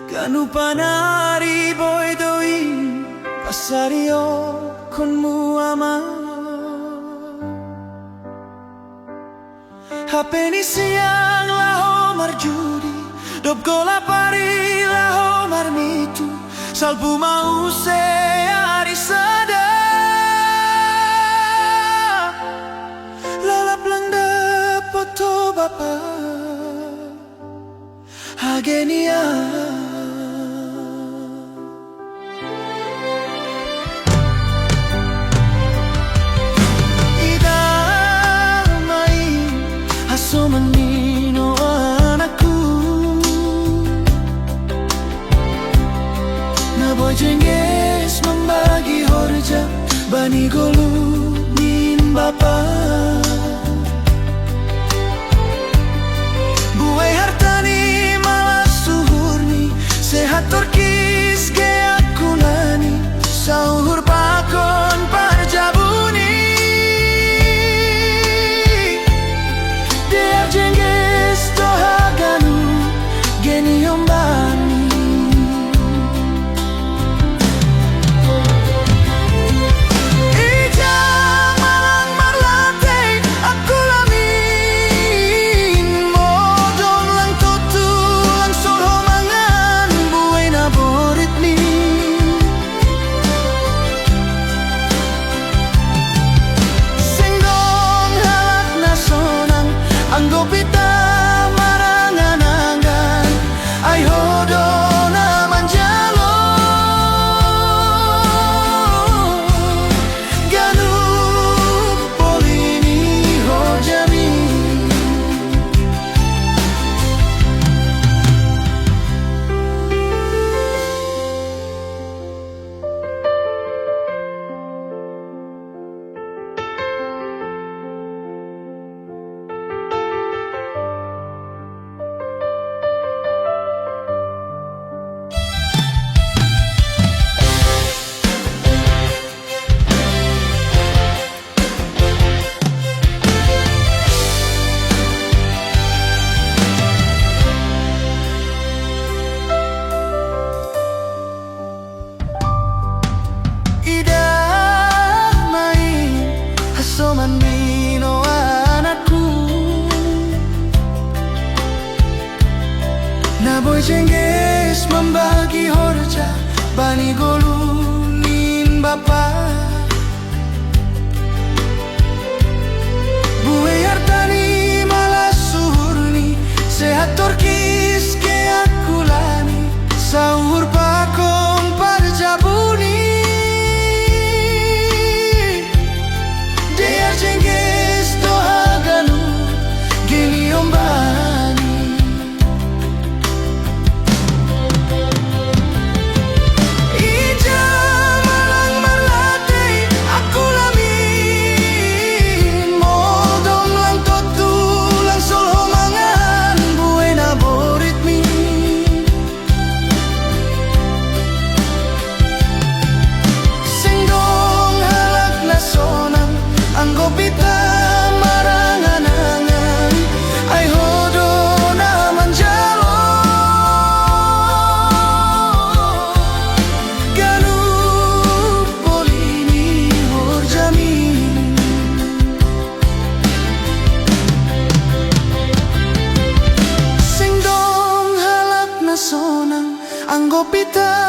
Kanu panari boy doi pasario kon muama Hapeni siang laho marjudi Dop gola pari laho marmitu Salbu mau se ari sada Lalap lang dapoto bapa Hagenia Manino anakku Na boy jengges membagi horja Bani golu nin bapa Buai hartani malas suhurni Sehat turkis ke aku nani Sauhur pakon parjabuni Jengges tohaganu geni ombani Ija malang marlate aku lamin Modong lang tutu lang solo mangan buhay na borit ni Sengdong halak na sonang Anggo pita maranganangan Ay hodo na manjalo Ganu polini hojami Manino anakku Na boy jengges membagi horja Bani golunin bapa Buai hartani malas suhurni Sehat turkis ke aku lani Sahur pakong parjabuni Jengges tohaganu geni ombani Ija malang marlate aku lamin Modong lang totu lang solo mangan buhay na borit mi Sengdong halak na sonang Anggo pita maranganangan Ay hodo na manjalo Ganu polini horjami Sengdong halak na sonang Anggo pita